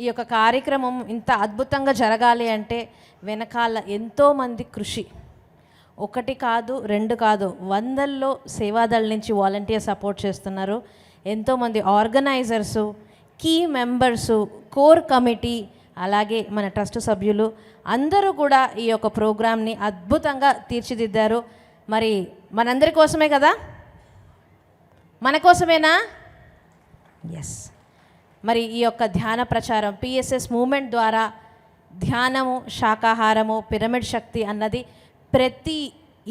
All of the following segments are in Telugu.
ఈ యొక్క కార్యక్రమం ఇంత అద్భుతంగా జరగాలి అంటే వెనకాల ఎంతోమంది కృషి, ఒకటి కాదు రెండు కాదు, వందల్లో సేవాదళ నుంచి వాలంటీర్ సపోర్ట్ చేస్తున్నారు. ఎంతోమంది ఆర్గనైజర్సు, కీ మెంబర్సు, కోర్ కమిటీ, అలాగే మన ట్రస్ట్ సభ్యులు అందరూ కూడా ఈ యొక్క ప్రోగ్రామ్ని అద్భుతంగా తీర్చిదిద్దారు. మరి మనందరి కోసమే కదా, మన కోసమేనా? ఎస్. మరి ఈ యొక్క ధ్యాన ప్రచారం పిఎస్ఎస్ మూమెంట్ ద్వారా ధ్యానము, శాకాహారము, పిరమిడ్ శక్తి అన్నది ప్రతి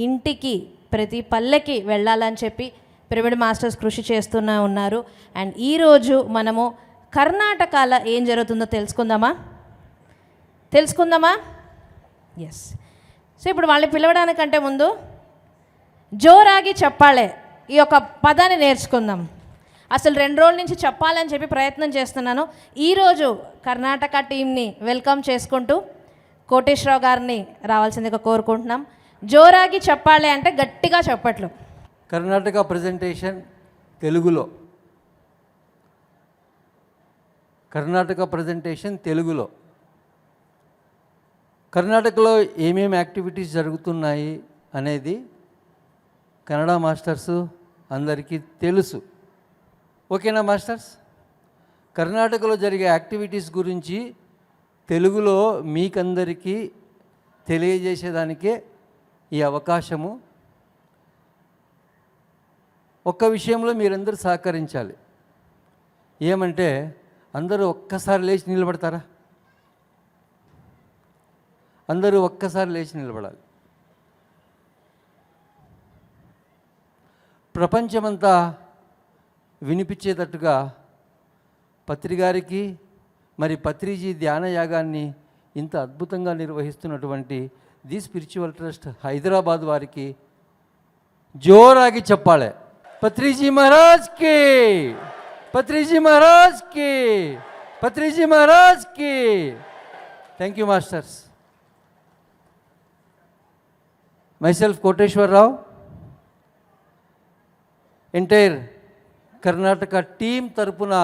ఇంటికి, ప్రతి పల్లెకి వెళ్ళాలని చెప్పి పిరమిడ్ మాస్టర్స్ కృషి చేస్తూనే ఉన్నారు. అండ్ ఈరోజు మనము కర్ణాటకలో ఏం జరుగుతుందో తెలుసుకుందామా? ఎస్. సో ఇప్పుడు వాళ్ళని పిలవడానికంటే ముందు జోరాగి చెప్పాలే ఈ యొక్క పదాన్ని నేర్చుకుందాం. అసలు 2 రోజుల నుంచి చెప్పాలని చెప్పి ప్రయత్నం చేస్తున్నాను. ఈరోజు కర్ణాటక టీంని వెల్కమ్ చేసుకుంటూ కోటేశ్వరరావు గారిని రావాల్సిందిగా కోరుకుంటున్నాం. జోరాగి చెప్పాలి అంటే గట్టిగా చెప్పట్లు. కర్ణాటక ప్రజెంటేషన్ తెలుగులో. కర్ణాటకలో ఏమేమి యాక్టివిటీస్ జరుగుతున్నాయి అనేది కన్నడ మాస్టర్స్ అందరికీ తెలుసు. ఓకేనా మాస్టర్స్? కర్ణాటకలో జరిగే యాక్టివిటీస్ గురించి తెలుగులో మీకందరికీ తెలియజేసేదానికే ఈ అవకాశము. ఒక్క విషయంలో మీరందరూ సహకరించాలి. ఏమంటే అందరూ ఒక్కసారి లేచి నిలబడతారా? అందరూ ఒక్కసారి లేచి నిలబడాలి. ప్రపంచమంతా వినిపించేటట్టుగా పత్రిగారికి, మరి పత్రిజీ ధ్యాన యాగాన్ని ఇంత అద్భుతంగా నిర్వహిస్తున్నటువంటి ది స్పిరిచువల్ ట్రస్ట్ హైదరాబాద్ వారికి జోరాగి చెప్పాలి. పత్రిజీ మహారాజ్కి, పత్రిజీ మహారాజ్కి, పత్రిజీ మహారాజ్కి. Thank you masters. myself Koteshwar Rao, entire Karnataka team తరపున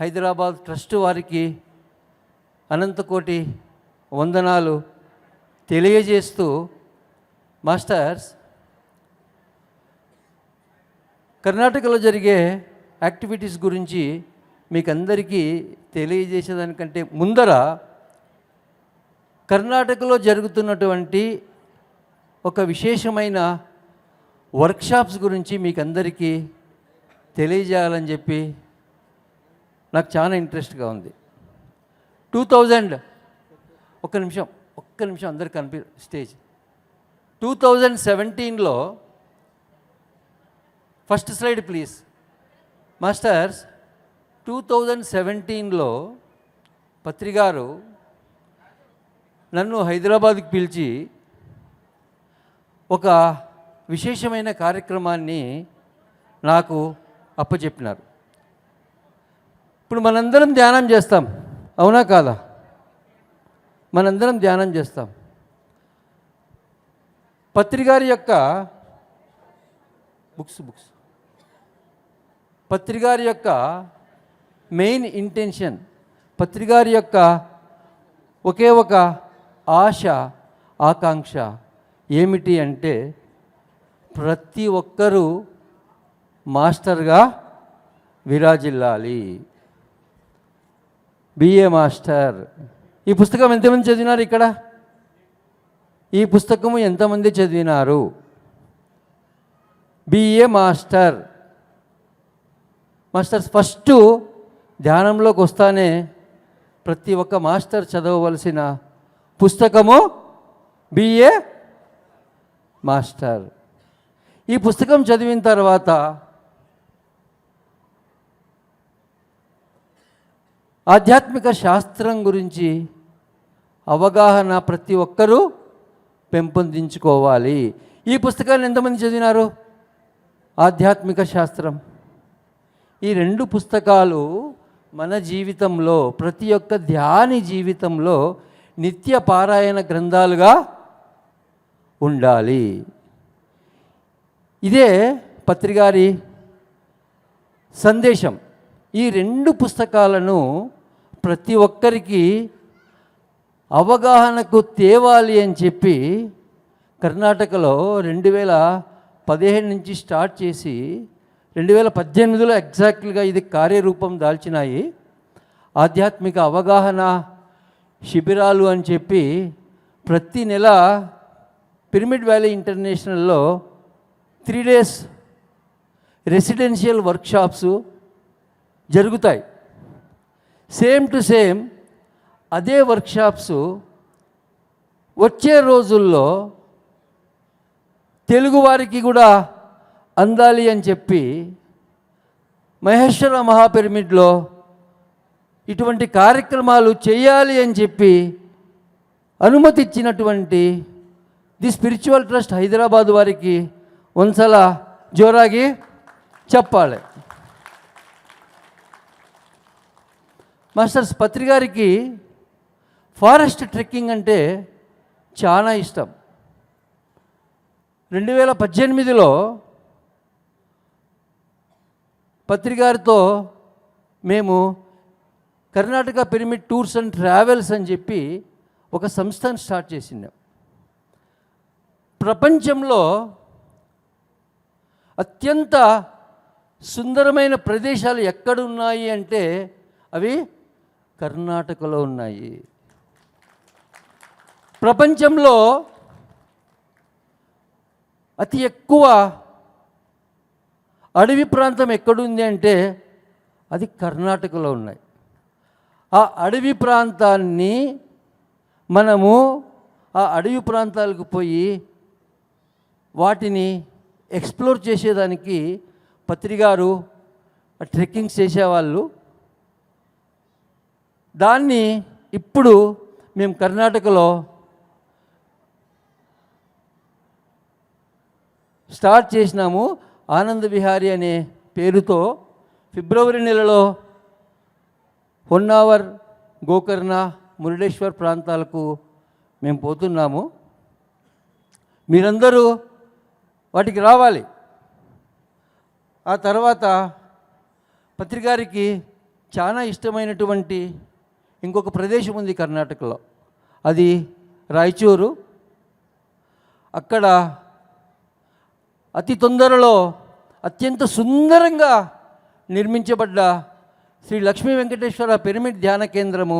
హైదరాబాద్ ట్రస్ట్ వారికి అనంతకోటి వందనాలు తెలియజేస్తూ, మాస్టర్స్ కర్ణాటకలో జరిగే యాక్టివిటీస్ గురించి మీకు అందరికీ తెలియజేసేదానికంటే ముందర కర్ణాటకలో జరుగుతున్నటువంటి ఒక విశేషమైన వర్క్షాప్స్ గురించి మీకు అందరికీ తెలియజేయాలని చెప్పి నాకు చాలా ఇంట్రెస్ట్గా ఉంది. 2000 ఒక్క నిమిషం అందరు స్టేజ్ 2017లో ఫస్ట్ స్లైడ్ ప్లీజ్ మాస్టర్స్. 2017లో పత్రిగారు నన్ను హైదరాబాద్కి పిలిచి ఒక విశేషమైన కార్యక్రమాన్ని నాకు అప్పచెప్పినారు. ఇప్పుడు మనందరం ధ్యానం చేస్తాం, అవునా కాదా? మనందరం ధ్యానం చేస్తాం. పత్రిగారి యొక్క పత్రిగారి యొక్క మెయిన్ ఇంటెన్షన్, పత్రిగారి యొక్క ఒకే ఒక ఆశ, ఆకాంక్ష ఏమిటి అంటే ప్రతి ఒక్కరూ మాస్టర్గా విరాజిల్లాలి. BA master. ఈ పుస్తకం ఎంతమంది చదివినారు ఇక్కడ? ఈ పుస్తకము ఎంతమంది చదివినారు? BA master. మాస్టర్స్ ఫస్ట్ ధ్యానంలోకి వస్తానే ప్రతి ఒక్క మాస్టర్ చదవవలసిన పుస్తకము బిఏ మాస్టర్. ఈ పుస్తకం చదివిన తర్వాత ఆధ్యాత్మిక శాస్త్రం గురించి అవగాహన ప్రతి ఒక్కరూ పెంపొందించుకోవాలి. ఈ పుస్తకాన్ని ఎంతమంది చదివినారు? ఆధ్యాత్మిక శాస్త్రం. ఈ 2 పుస్తకాలు మన జీవితంలో, ప్రతి ఒక్క ధ్యాని జీవితంలో నిత్య పారాయణ గ్రంథాలుగా ఉండాలి. ఇదే పత్రిగారి సందేశం. ఈ 2 పుస్తకాలను ప్రతి ఒక్కరికి అవగాహనకు తేవాలి అని చెప్పి కర్ణాటకలో 2015 నుంచి స్టార్ట్ చేసి 2018లో ఎగ్జాక్ట్గా ఇది కార్యరూపం దాల్చినాయి. ఆధ్యాత్మిక అవగాహన శిబిరాలు అని చెప్పి ప్రతి నెల పిరమిడ్ వ్యాలీ ఇంటర్నేషనల్లో 3 days రెసిడెన్షియల్ వర్క్షాప్స్ జరుగుతాయి. సేమ్ టు సేమ్ అదే వర్క్షాప్స్ వచ్చే రోజుల్లో తెలుగువారికి కూడా అందాలి అని చెప్పి మహేశ్వర మహాపిరమిడ్లో ఇటువంటి కార్యక్రమాలు చేయాలి అని చెప్పి అనుమతి ఇచ్చినటువంటి ది స్పిరిచువల్ ట్రస్ట్ హైదరాబాద్ వారికి ಒಂದ್ಸಲ జోరాగి చెప్పాలి. మాస్టర్స్ పత్రి గారికి ఫారెస్ట్ ట్రెక్కింగ్ అంటే చాలా ఇష్టం. 2018లో పత్రి గారితో మేము Karnataka pyramid tours and travels అని చెప్పి ఒక సంస్థను స్టార్ట్ చేసినాం. ప్రపంచంలో అత్యంత సుందరమైన ప్రదేశాలు ఎక్కడున్నాయి అంటే అవి కర్ణాటకలో ఉన్నాయి. ప్రపంచంలో అతి ఎక్కువ అడవి ప్రాంతం ఎక్కడుంది అంటే అది కర్ణాటకలో ఉన్నాయి. ఆ అడవి ప్రాంతాన్ని మనము ఆ అడవి ప్రాంతాలకు పోయి వాటిని ఎక్స్ప్లోర్ చేసేదానికి పత్రిగారు ట్రెక్కింగ్స్ చేసేవాళ్ళు. దాన్ని ఇప్పుడు మేము కర్ణాటకలో స్టార్ట్ చేసినాము. ఆనంద విహారీ అనే పేరుతో ఫిబ్రవరి నెలలో హొన్నావర్, గోకర్ణ, మురుడేశ్వర్ ప్రాంతాలకు మేము పోతున్నాము. మీరందరూ వాటికి రావాలి. ఆ తర్వాత పత్రికారికి చాలా ఇష్టమైనటువంటి ఇంకొక ప్రదేశం ఉంది కర్ణాటకలో, అది రాయచూరు. అక్కడ అతి తొందరలో అత్యంత సుందరంగా నిర్మించబడ్డ శ్రీ లక్ష్మీ వెంకటేశ్వర పిరమిడ్ ధ్యాన కేంద్రము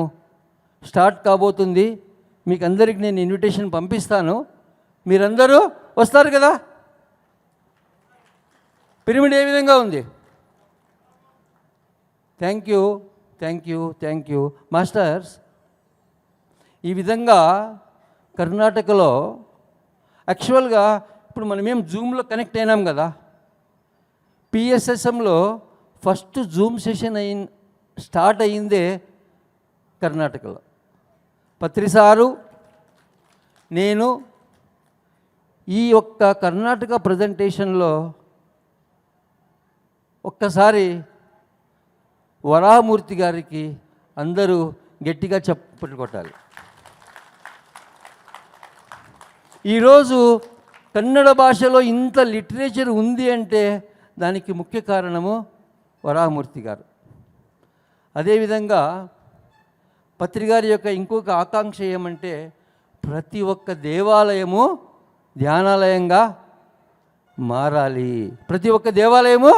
స్టార్ట్ కాబోతుంది. మీకు అందరికి నేను ఇన్విటేషన్ పంపిస్తాను. మీరందరూ వస్తారు కదా. పిరమిడ్ ఏ విధంగా ఉంది? Thank you, thank you, thank you masters. ఈ విధంగా కర్ణాటకలో యాక్చువల్గా ఇప్పుడు మనమేం జూమ్లో కనెక్ట్ అయినాం కదా. పిఎస్ఎస్ఎంలో ఫస్ట్ జూమ్ సెషన్ స్టార్ట్ అయ్యిందే కర్ణాటకలో. పత్రిసారు, నేను ఈ యొక్క కర్ణాటక ప్రజెంటేషన్లో ఒక్కసారి వరాహమూర్తి గారికి అందరూ గట్టిగా చప్పట్లు కొట్టాలి. ఈరోజు కన్నడ భాషలో ఇంత లిటరేచర్ ఉంది అంటే దానికి ముఖ్య కారణము వరాహమూర్తి గారు. అదేవిధంగా పత్రిగారి యొక్క ఇంకొక ఆకాంక్ష ఏమంటే ప్రతి ఒక్క దేవాలయము ధ్యానాలయంగా మారాలి. ప్రతి ఒక్క దేవాలయము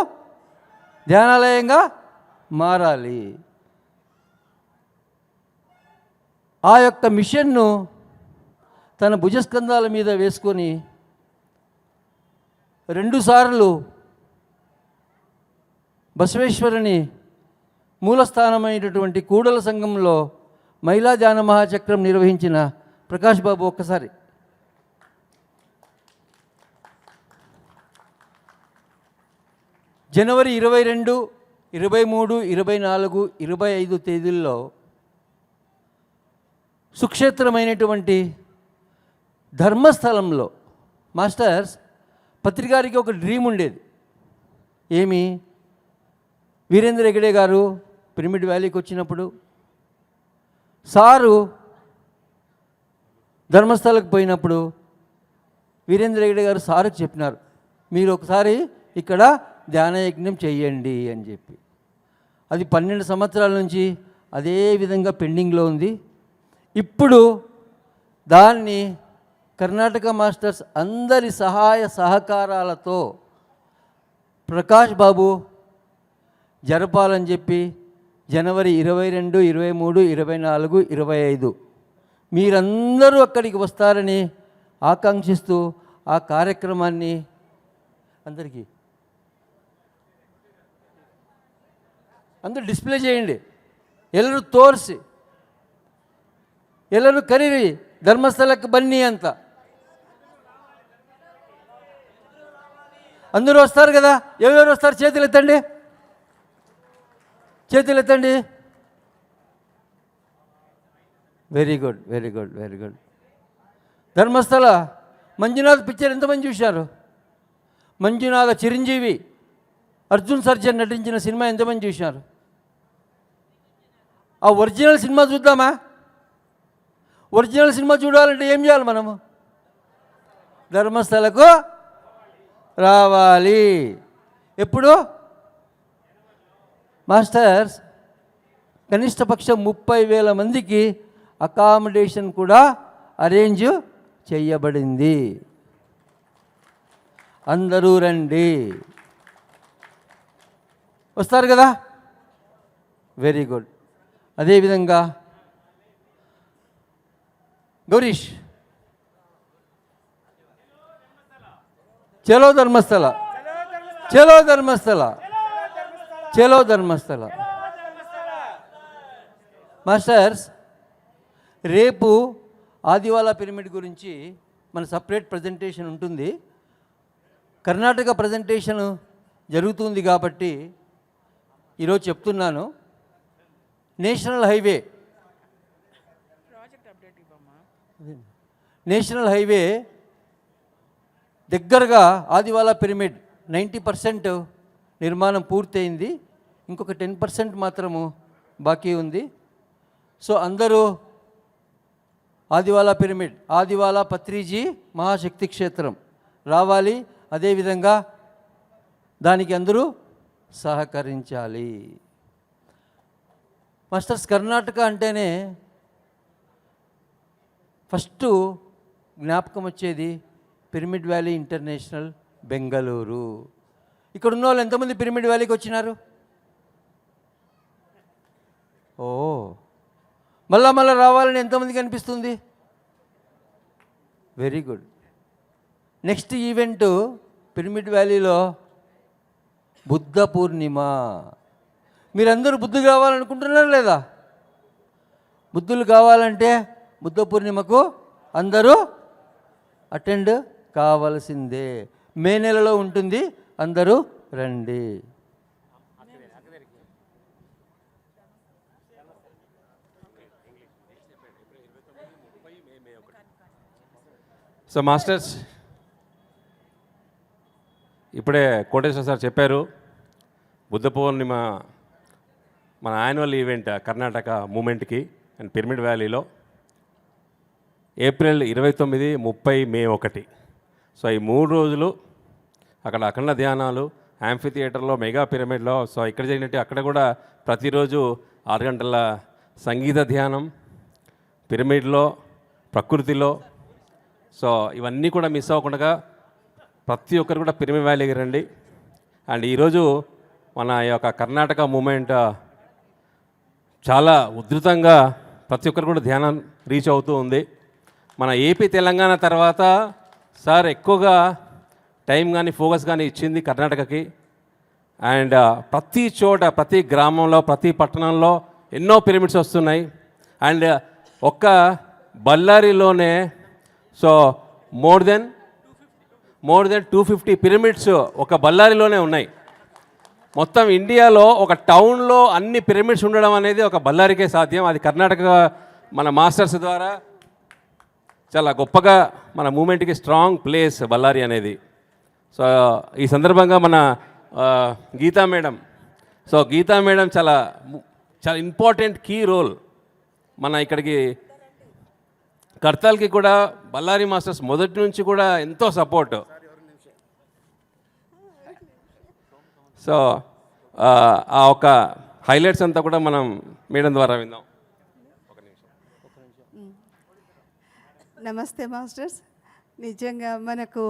ధ్యానాలయంగా మారాలి. ఆ యొక్క మిషన్ను తన భుజస్కంధాల మీద వేసుకొని 2 సార్లు బసవేశ్వరుని మూలస్థానమైనటువంటి కూడల సంఘంలో మహిళా ధ్యాన మహాచక్రం నిర్వహించిన ప్రకాష్ బాబు ఒక్కసారి. జనవరి 22, 23, 24, 25 తేదీల్లో సుక్షేత్రమైనటువంటి ధర్మస్థలంలో మాస్టర్స్ పత్రికారికి ఒక డ్రీమ్ ఉండేది. ఏమి? వీరేంద్ర హెగడే గారు పిరమిడ్ వ్యాలీకి వచ్చినప్పుడు సారు ధర్మస్థలకు పోయినప్పుడు వీరేంద్ర హెగడే గారు సారుకి చెప్పినారు, మీరు ఒకసారి ఇక్కడ ధ్యానయజ్ఞం చెయ్యండి అని చెప్పి. అది 12 సంవత్సరాల నుంచి అదే విధంగా పెండింగ్లో ఉంది. ఇప్పుడు దాన్ని కర్ణాటక మాస్టర్స్ అందరి సహాయ సహకారాలతో ప్రకాష్ బాబు జరపాలని చెప్పి జనవరి 22, 23, 24, 25 మీరందరూ అక్కడికి వస్తారని ఆకాంక్షిస్తూ ఆ కార్యక్రమాన్ని అందరికీ అందరూ డిస్ప్లే చేయండి. ಎಲ್ಲರೂ ತೋರಿಸಿ, ಎಲ್ಲರೂ ಕರೀರಿ, ಧರ್ಮಸ್ಥಳಕ್ಕೆ ಬನ್ನಿ ಅಂತ. అందరూ వస్తారు కదా, ఎవరెవరు వస్తారు చేతులు ఎత్తండి, చేతులు ఎత్తండి. Very good, very good, very good. Dharmasthala Manjunath picture ఎంతమంది చూశారు? మంజునాథ చిరంజీవి అర్జున్ సర్జన్ నటించిన సినిమా ఎంతమంది చూశారు? ఆ ఒరిజినల్ సినిమా చూద్దామా? ఒరిజినల్ సినిమా చూడాలంటే ఏం చేయాలి మనము? ధర్మస్థలకు రావాలి. ఎప్పుడు? మాస్టర్స్ కనిష్ట పక్షం 30,000 మందికి అకామిడేషన్ కూడా అరేంజ్ చేయబడింది. అందరూ రండి. వస్తారు కదా? Very good. అదేవిధంగా గౌరీష్, చలో ధర్మస్థల, చలో ధర్మస్థల, చలో ధర్మస్థల. మాస్టర్స్ రేపు ఆదివాలా పిరమిడ్ గురించి మన సపరేట్ ప్రజెంటేషన్ ఉంటుంది. కర్ణాటక ప్రజెంటేషన్ జరుగుతుంది కాబట్టి ఈరోజు చెప్తున్నాను. నేషనల్ హైవే దగ్గరగా ఆదివాలా పిరమిడ్ 90% నిర్మాణం పూర్తయింది. ఇంకొక 10% మాత్రము బాకీ ఉంది. సో అందరూ ఆదివాలా పిరమిడ్, ఆదివాలా పత్రిజీ మహాశక్తి క్షేత్రం రావాలి. అదేవిధంగా దానికి అందరూ సహకరించాలి. మాస్టర్స్ కర్ణాటక అంటేనే ఫస్ట్ జ్ఞాపకం వచ్చేది పిరమిడ్ వ్యాలీ ఇంటర్నేషనల్ బెంగళూరు. ఇక్కడ ఉన్న వాళ్ళు ఎంతమంది పిరమిడ్ వ్యాలీకి వచ్చినారు? ఓ, మళ్ళా రావాలని ఎంతమందికి అనిపిస్తుంది? Very good. Next event pyramid వ్యాలీలో బుద్ధ పూర్ణిమ. మీరందరూ బుద్ధులు కావాలనుకుంటున్నారా లేదా? బుద్ధులు కావాలంటే బుద్ధ పూర్ణిమకు అందరూ అటెండ్ కావాల్సిందే. మే నెలలో ఉంటుంది, అందరూ రండి. సో మాస్టర్స్, ఇప్పుడే కోటేశ్వర సార్ చెప్పారు, బుద్ధ పౌర్ణిమ మన యాన్యువల్ ఈవెంట్ కర్ణాటక మూమెంట్కి అండ్ పిరమిడ్ వ్యాలీలో ఏప్రిల్ 29, 30, మే 1. సో ఈ 3 రోజులు అక్కడ అఖండ ధ్యానాలు, యాంఫీ థియేటర్లో, మెగా పిరమిడ్లో. సో ఇక్కడ జరిగినట్టు అక్కడ కూడా ప్రతిరోజు 6 గంటల సంగీత ధ్యానం, పిరమిడ్లో, ప్రకృతిలో. సో ఇవన్నీ కూడా మిస్ అవ్వకుండా ప్రతి ఒక్కరు కూడా పిరమిడ్ వ్యాలీకి రండి. అండ్ ఈరోజు మన ఈ యొక్క కర్ణాటక మూమెంట్ చాలా ఉధృతంగా ప్రతి ఒక్కరు కూడా ధ్యానం రీచ్ అవుతూ ఉంది. మన ఏపీ తెలంగాణ తర్వాత సార్ ఎక్కువగా టైం కానీ ఫోకస్ కానీ ఇచ్చింది కర్ణాటకకి. అండ్ ప్రతి చోట, ప్రతి గ్రామంలో, ప్రతి పట్టణంలో ఎన్నో పిరమిడ్స్ వస్తున్నాయి. అండ్ ఒక్క బళ్ళారిలోనే సో మోర్ దెన్ 250 పిరమిడ్స్ ఒక బళ్ళారిలోనే ఉన్నాయి. మొత్తం ఇండియాలో ఒక టౌన్లో అన్ని పిరమిడ్స్ ఉండడం అనేది ఒక బళ్ళారికే సాధ్యం. అది కర్ణాటక మన మాస్టర్స్ ద్వారా చాలా గొప్పగా మన మూమెంట్కి స్ట్రాంగ్ ప్లేస్ బళ్ళారి అనేది. సో ఈ సందర్భంగా మన Geeta madam, so Geeta madam చాలా ఇంపార్టెంట్ కీ రోల్. మన ఇక్కడికి కర్తాల్కి కూడా బళ్ళారి మాస్టర్స్ మొదటి నుంచి కూడా ఎంతో సపోర్ట్. సో ఆ ఒక హైలైట్స్ అంతా కూడా మనం మేడం ద్వారా విందాం. నమస్తే మాస్టర్స్. నిజంగా మనకు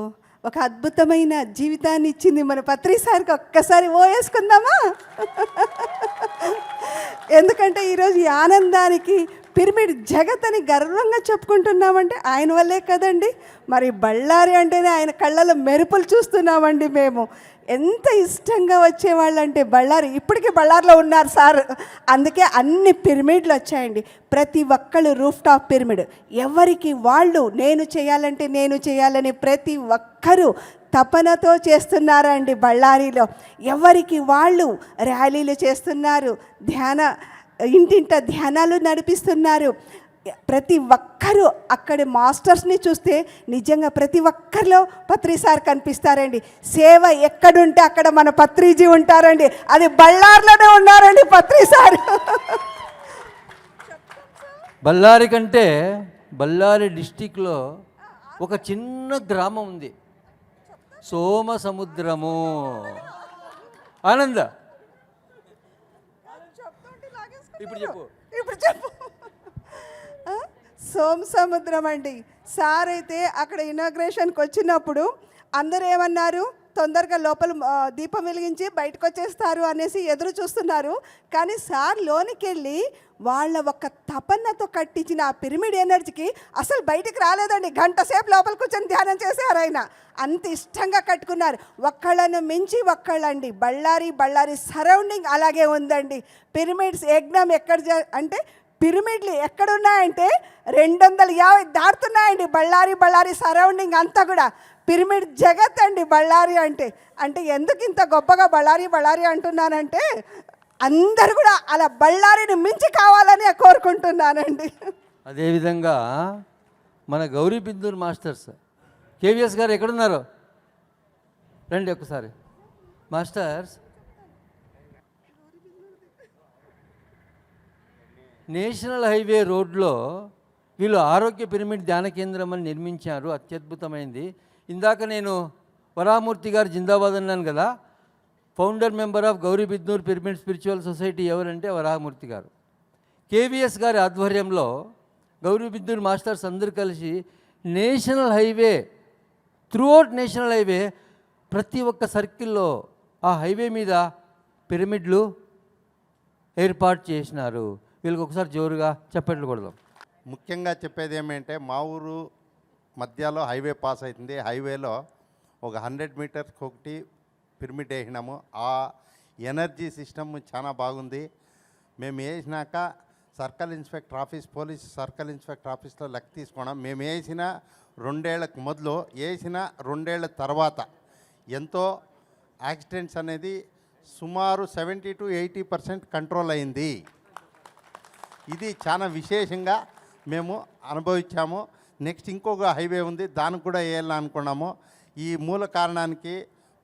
ఒక అద్భుతమైన జీవితాన్ని ఇచ్చింది మన పత్రి సార్కి. ఒక్కసారి ఓ వేసుకుందామా? ఎందుకంటే ఈరోజు ఈ ఆనందానికి పిరమిడ్ జగత్ అని గర్వంగా చెప్పుకుంటున్నామంటే ఆయన వల్లే కదండి. మరి బళ్ళారి అంటేనే ఆయన కళ్ళలో మెరుపులు చూస్తున్నామండి మేము. ఎంత ఇష్టంగా వచ్చేవాళ్ళంటే బళ్ళారి. ఇప్పటికీ బళ్ళారిలో ఉన్నారు సార్. అందుకే అన్ని పిరమిడ్లు వచ్చాయండి. ప్రతి ఒక్కళ్ళు రూఫ్ టాప్ పిరమిడ్. ఎవరికి వాళ్ళు నేను చేయాలంటే నేను చేయాలని ప్రతి ఒక్కరూ తపనతో చేస్తున్నారండి బళ్ళారిలో. ఎవరికి వాళ్ళు ర్యాలీలు చేస్తున్నారు, ఇంటింట ధ్యానాలు నడిపిస్తున్నారు. ప్రతి ఒక్కరూ అక్కడి మాస్టర్స్ని చూస్తే నిజంగా ప్రతి ఒక్కరిలో పత్రి సార్ కనిపిస్తారండి. సేవ ఎక్కడుంటే అక్కడ మన పత్రిజీ ఉంటారండి. అది బళ్ళార్లోనే ఉన్నారండి పత్రి సార్. బళ్ళారి కంటే బళ్ళారి డిస్టిక్లో ఒక చిన్న గ్రామం ఉంది, సోమసముద్రము. ఆనంద ఇప్పుడు చెప్పు. సోమసముద్రం అండి. సార్ అయితే అక్కడ ఇనాగ్రేషన్కి వచ్చినప్పుడు అందరూ ఏమన్నారు, తొందరగా లోపల దీపం వెలిగించి బయటకు వచ్చేస్తారు అనేసి ఎదురు చూస్తున్నారు. కానీ సార్ లోనికి వెళ్ళి వాళ్ళ ఒక తపన్నతో కట్టించిన ఆ పిరమిడ్ ఎనర్జీకి అసలు బయటికి రాలేదండి. గంట సేపు లోపల కూర్చొని ధ్యానం చేశారు ఆయన. అంత ఇష్టంగా కట్టుకున్నారు. ఒక్కళ్ళను మించి ఒక్కళ్ళండి. బళ్ళారి సరౌండింగ్ అలాగే ఉందండి. పిరమిడ్స్ యజ్ఞం ఎక్కడ అంటే పిరమిడ్లు ఎక్కడున్నాయంటే 250 దాటుతున్నాయండి. బళ్ళారి సరౌండింగ్ అంతా కూడా పిరమిడ్ జగత్ అండి బళ్ళారి అంటే. అంటే ఎందుకు ఇంత గొప్పగా బళ్ళారి అంటున్నానంటే అందరూ కూడా అలా బళ్ళారిని మించి కావాలని కోరుకుంటున్నానండి. అదేవిధంగా మన గౌరీ బిందూర్ మాస్టర్స్ కేవీఎస్ గారు ఎక్కడున్నారు? రండి ఒకసారి. మాస్టర్స్, నేషనల్ హైవే రోడ్లో వీళ్ళు ఆరోగ్య పిరమిడ్ ధ్యాన కేంద్రం అని నిర్మించారు. అత్యద్భుతమైంది. ఇందాక నేను వరామూర్తి గారు జిందాబాద్ అన్నాను కదా. Founder member of Gauri Bidanur pyramid spiritual society ఎవరంటే వరామూర్తి గారు. కేవీఎస్ గారి ఆధ్వర్యంలో గౌరీ బిద్నూర్ మాస్టర్స్ అందరూ కలిసి national highway, throughout national highway ప్రతి ఒక్క సర్కిల్లో ఆ హైవే మీద పిరమిడ్లు ఏర్పాటు చేసినారు. వీళ్ళకి ఒకసారి జోరుగా చప్పట్లు కొడదాం. ముఖ్యంగా చెప్పేది ఏమంటే మా ఊరు మధ్యలో హైవే పాస్ అవుతుంది. హైవేలో ఒక 100 మీటర్స్కి ఒకటి పిరమిడ్ వేసినాము. ఆ ఎనర్జీ సిస్టమ్ చాలా బాగుంది. మేము వేసినాక circle inspector office, police circle inspector ఆఫీస్లో లెక్క తీసుకున్నాం. మేము వేసిన 2 ఏళ్ళకు మొదలు, వేసిన 2 ఏళ్ళ తర్వాత ఎంతో యాక్సిడెంట్స్ అనేది సుమారు 70 to 80% కంట్రోల్ అయింది. ఇది చాలా విశేషంగా మేము అనుభవించాము. నెక్స్ట్ ఇంకొక హైవే ఉంది, దానికి కూడా వేయాలనుకున్నాము. ఈ మూల కారణానికి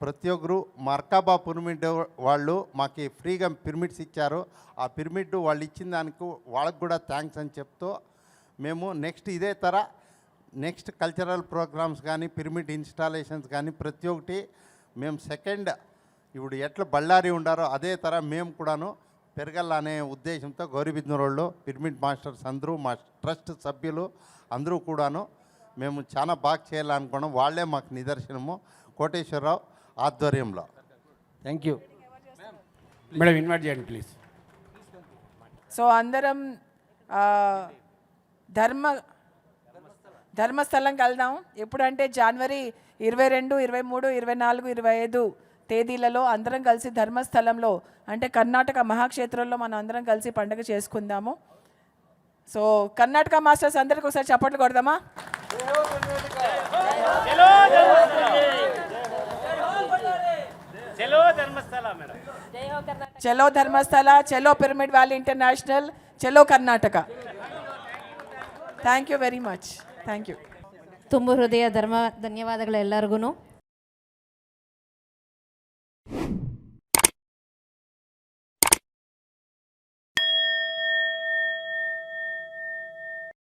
ప్రతి ఒక్కరు మర్కాబా పిరమిడ్ వాళ్ళు మాకు ఫ్రీగా పిరమిడ్స్ ఇచ్చారు. ఆ పిరమిడ్ వాళ్ళు ఇచ్చిన దానికి వాళ్ళకు కూడా థ్యాంక్స్ అని చెప్తూ మేము నెక్స్ట్ కల్చరల్ ప్రోగ్రామ్స్ కానీ పిరమిడ్ ఇన్స్టాలేషన్స్ కానీ ప్రతి ఒక్కటి మేము ఇప్పుడు ఎట్లా బళ్ళారి ఉండారో అదే మేము కూడాను పెరగల్లనే ఉద్దేశంతో గౌరీబిద్నూర్ వాళ్ళు పిరమిడ్ మాస్టర్స్ అందరూ, మా ట్రస్ట్ సభ్యులు అందరూ కూడాను మేము చాలా బాగా చేయాలనుకున్నాం. వాళ్ళే మాకు నిదర్శనము. కోటేశ్వరరావు ఆధ్వర్యంలో. Thank you madam. ఇన్వైట్ చేయండి ప్లీజ్. సో అందరం ధర్మస్థలంకి వెళ్దాం. ఎప్పుడంటే జనవరి 22, 23, 24, 25 తేదీలలో అందరం కలిసి ధర్మస్థలంలో అంటే కర్ణాటక మహాక్షేత్రంలో మనం అందరం కలిసి పండుగ చేసుకుందాము. సో కర్ణాటక మాస్టర్స్ అందరికి ఒకసారి చప్పట్లు కొడదామా? చలో ధర్మస్థల, చలో పిరమిడ్ వ్యాలీ ఇంటర్నేషనల్, చలో Karnataka. Thank you very much. Thank you. ತುಂಬ ಹೃದಯ ಧನ್ಯವಾದಗಳು ಎಲ್ಲರಿಗೂ.